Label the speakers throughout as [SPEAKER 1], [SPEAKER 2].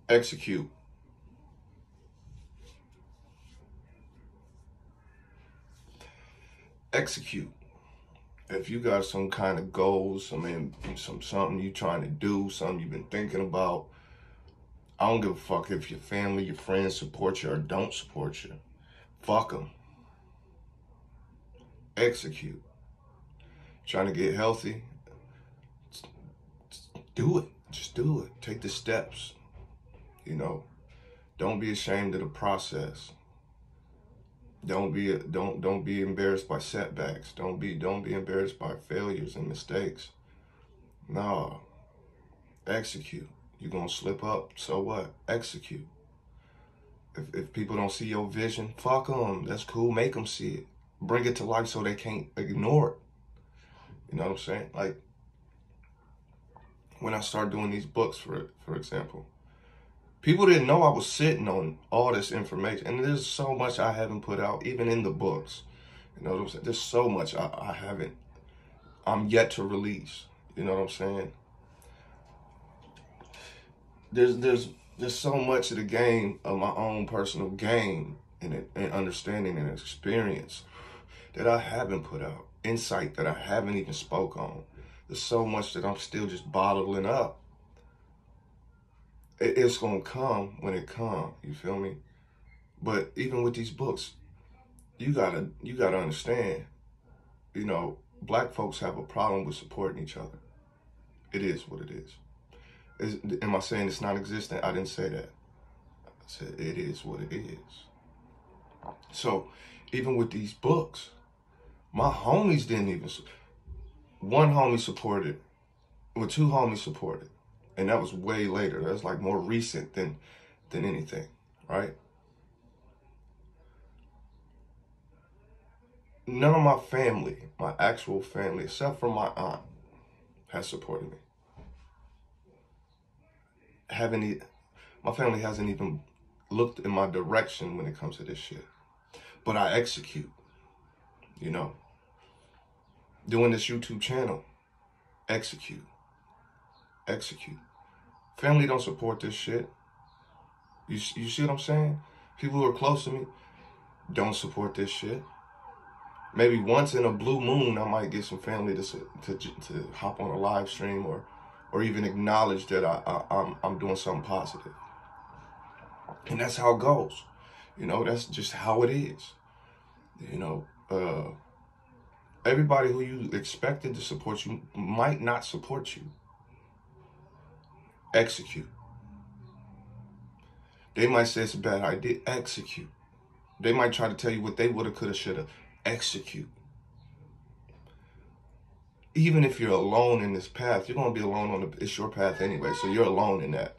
[SPEAKER 1] Execute. Execute. If you got some kind of goals, something you trying to do, something you've been thinking about, I don't give a fuck if your family, your friends support you or don't support you. Fuck them. Execute. Trying to get healthy, do it. Just do it. Take the steps. You know, don't be ashamed of the process. Don't be embarrassed by setbacks. Don't be embarrassed by failures and mistakes. No. Execute. You're gonna slip up, so what? Execute. If people don't see your vision, fuck them. That's cool. Make them see it. Bring it to life so they can't ignore it. You know what I'm saying? Like, when I started doing these books, for example, people didn't know I was sitting on all this information. And there's so much I haven't put out, even in the books. You know what I'm saying? There's so much I'm yet to release. You know what I'm saying? There's so much of the game, of my own personal game and understanding and experience that I haven't put out. Insight that I haven't even spoke on. There's so much that I'm still just bottling up. It's gonna come when it comes, you feel me? But even with these books, you gotta understand, you know, black folks have a problem with supporting each other. It is what it is. Am I saying it's non-existent? I didn't say that. I said it is what it is. So even with these books, my homies didn't even, one homie supported, well, two homies supported. And that was way later. That's like more recent than anything, right? None of my family, my actual family, except for my aunt, has supported me. My family hasn't even looked in my direction when it comes to this shit. But I execute, you know. Doing this YouTube channel, execute. Execute. Family don't support this shit. You see what I'm saying? People who are close to me don't support this shit. Maybe once in a blue moon, I might get some family to hop on a live stream or even acknowledge that I'm doing something positive. And that's how it goes. You know, that's just how it is. You know, everybody who you expected to support you might not support you. Execute. They might say it's a bad idea. Execute. They might try to tell you what they woulda, coulda, shoulda. Execute. Even if you're alone in this path, you're going to be alone it's your path anyway, so you're alone in that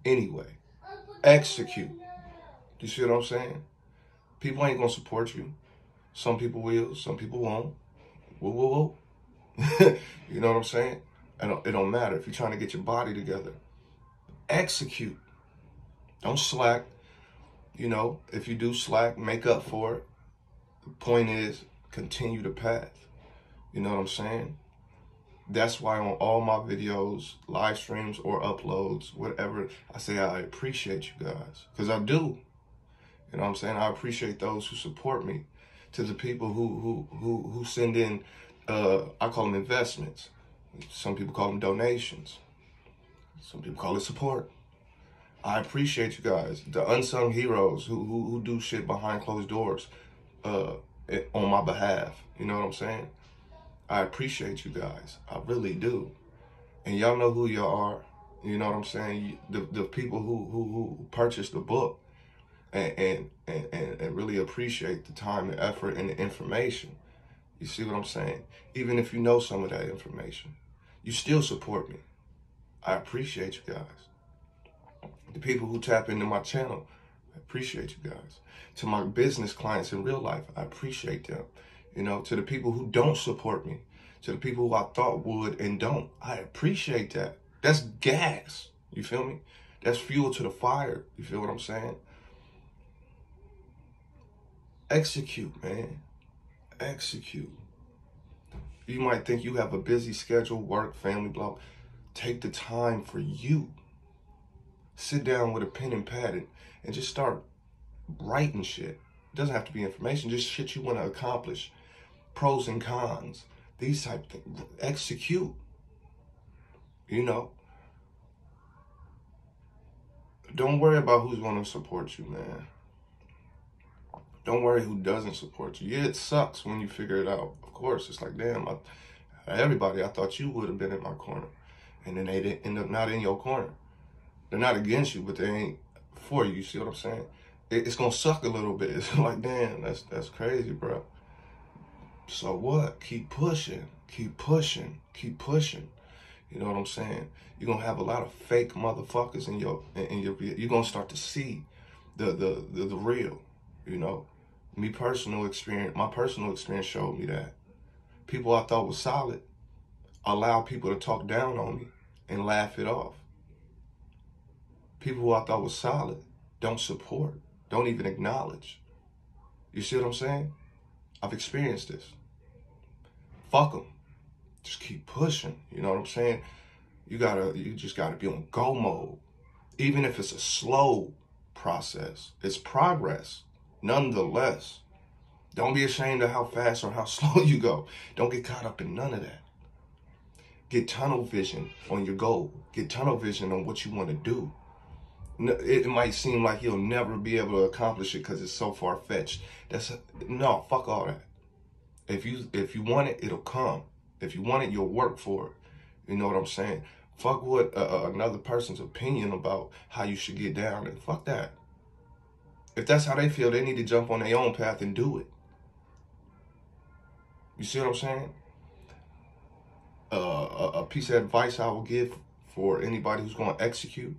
[SPEAKER 1] anyway. Execute. You see what I'm saying? People ain't going to support you. Some people will, some people won't. Whoa, whoa, whoa. You know what I'm saying? It don't matter if you're trying to get your body together. Execute. Don't slack. You know, if you do slack, make up for it. The point is, continue the path. You know what I'm saying? That's why on all my videos, live streams or uploads, whatever, I say I appreciate you guys. Because I do. You know what I'm saying? I appreciate those who support me. To the people who send in, I call them investments. Some people call them donations. Some people call it support. I appreciate you guys. The unsung heroes who do shit behind closed doors on my behalf. You know what I'm saying? I appreciate you guys. I really do. And y'all know who y'all are. You know what I'm saying? The people who purchased the book and really appreciate the time, the effort, and the information. You see what I'm saying? Even if you know some of that information, you still support me. I appreciate you guys. The people who tap into my channel, I appreciate you guys. To my business clients in real life, I appreciate them. You know, to the people who don't support me, to the people who I thought would and don't, I appreciate that. That's gas. You feel me? That's fuel to the fire. You feel what I'm saying? Execute, man. Execute. You might think you have a busy schedule, work, family, blah. Take the time for you. Sit down with a pen and pad and just start writing shit. It doesn't have to be information, just shit you want to accomplish. Pros and cons, these type of things. Execute. You know. Don't worry about who's going to support you, man. Don't worry who doesn't support you. Yeah, it sucks when you figure it out. Of course, it's like, damn, everybody, I thought you would have been in my corner. And then they didn't end up not in your corner. They're not against you, but they ain't for you. You see what I'm saying? It's going to suck a little bit. It's like, damn, that's crazy, bro. So what? Keep pushing. Keep pushing. Keep pushing. You know what I'm saying? You're going to have a lot of fake motherfuckers in your you're going to start to see the real, you know. My personal experience showed me that people I thought was solid allow people to talk down on me and laugh it off. People who I thought was solid don't support, don't even acknowledge. You see what I'm saying? I've experienced this. Fuck them. Just keep pushing. You know what I'm saying? You just gotta be on go mode. Even if it's a slow process, it's progress. Nonetheless, don't be ashamed of how fast or how slow you go. Don't get caught up in none of that. Get tunnel vision on your goal. Get tunnel vision on what you want to do. It might seem like you'll never be able to accomplish it because it's so far-fetched. No, fuck all that. If you want it, it'll come. If you want it, you'll work for it. You know what I'm saying? Fuck what another person's opinion about how you should get down, and fuck that. If that's how they feel, they need to jump on their own path and do it. You see what I'm saying? A piece of advice I will give for anybody who's going to execute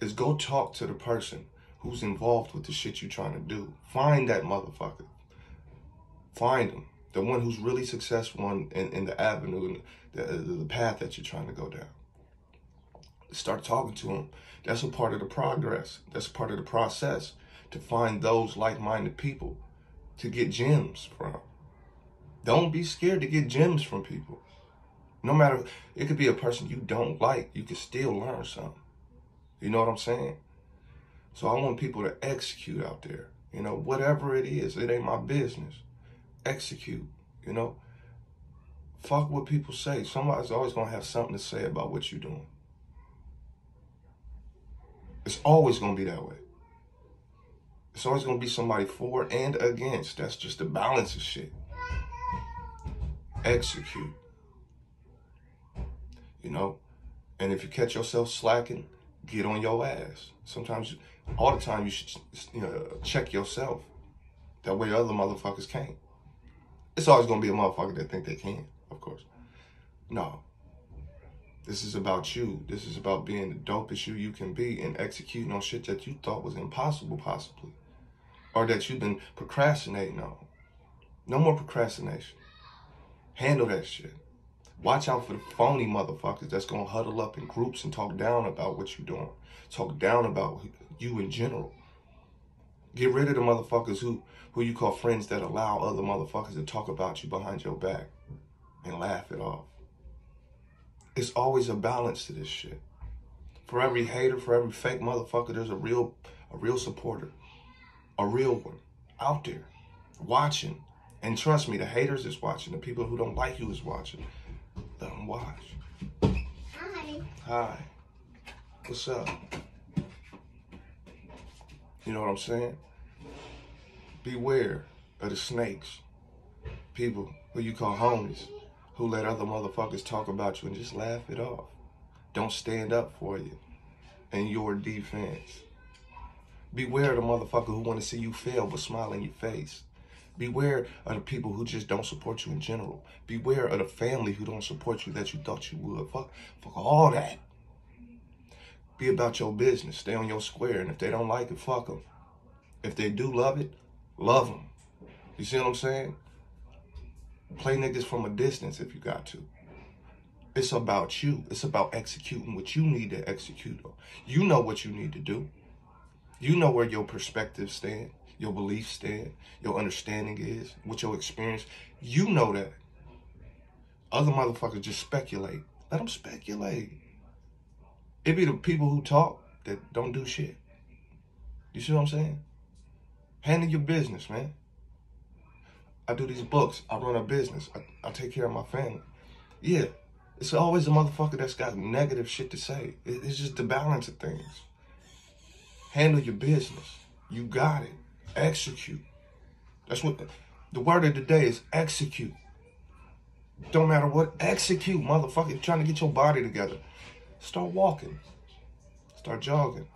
[SPEAKER 1] is go talk to the person who's involved with the shit you're trying to do. Find that motherfucker. Find them. The one who's really successful in the avenue, and the path that you're trying to go down. Start talking to them. That's a part of the progress. That's a part of the process to find those like-minded people to get gems from. Don't be scared to get gems from people. No matter, it could be a person you don't like, you can still learn something. You know what I'm saying? So I want people to execute out there. You know, whatever it is, it ain't my business. Execute, you know. Fuck what people say. Somebody's always going to have something to say about what you're doing. It's always going to be that way. It's always going to be somebody for and against. That's just the balance of shit. Execute. You know? And if you catch yourself slacking, get on your ass. Sometimes, all the time, you should check yourself. That way other motherfuckers can't. It's always going to be a motherfucker that think they can, of course. No. This is about you. This is about being the dopest you can be and executing on shit that you thought was impossible, possibly. Or that you've been procrastinating on. No more procrastination. Handle that shit. Watch out for the phony motherfuckers that's going to huddle up in groups and talk down about what you're doing. Talk down about you in general. Get rid of the motherfuckers who you call friends that allow other motherfuckers to talk about you behind your back and laugh it off. It's always a balance to this shit. For every hater, for every fake motherfucker, there's a real supporter. A real one out there watching. And trust me, the haters is watching. The people who don't like you is watching. Let them watch.
[SPEAKER 2] Hi.
[SPEAKER 1] Hi. What's up? You know what I'm saying? Beware of the snakes. People who you call homies, who let other motherfuckers talk about you and just laugh it off. Don't stand up for you in your defense. Beware of the motherfucker who want to see you fail but smile in your face. Beware of the people who just don't support you in general. Beware of the family who don't support you that you thought you would. Fuck all that. Be about your business. Stay on your square. And if they don't like it, fuck them. If they do love it, love them. You see what I'm saying? Play niggas from a distance if you got to. It's about you. It's about executing what you need to execute on. You know what you need to do. You know where your perspective stand, your beliefs stand, your understanding is, what your experience. You know that. Other motherfuckers just speculate. Let them speculate. It be the people who talk that don't do shit. You see what I'm saying? Handle your business, man. I do these books. I run a business. I take care of my family. Yeah, it's always a motherfucker that's got negative shit to say. It's just the balance of things. Handle your business. You got it. Execute. That's what the word of the day is, execute. Don't matter what, execute, motherfucker. You're trying to get your body together. Start walking. Start jogging.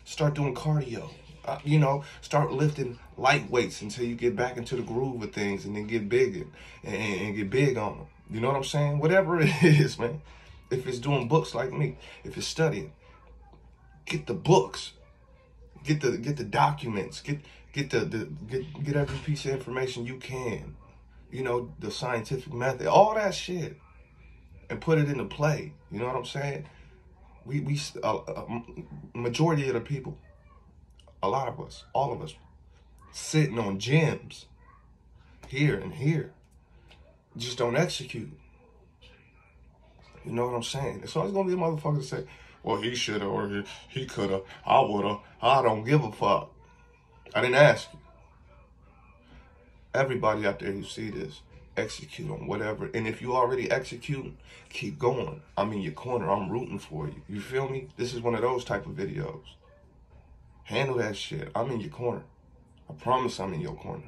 [SPEAKER 1] Start doing cardio. Start lifting light weights until you get back into the groove of things, and then get big and get big on them. You know what I'm saying? Whatever it is, man. If it's doing books like me, if it's studying, get the books, get the documents, get every piece of information you can. The scientific method, all that shit, and put it into play. You know what I'm saying? We majority of the people, a lot of us, all of us, sitting on gems here and here, just don't execute. You know what I'm saying? It's always gonna be a motherfucker to say, well, he should have, or he could have, I would have. I don't give a fuck. I didn't ask you. Everybody out there who see this, execute on whatever. And if you already executing, keep going. I'm in your corner. I'm rooting for you. You feel me? This is one of those type of videos. Handle that shit. I'm in your corner. I promise I'm in your corner.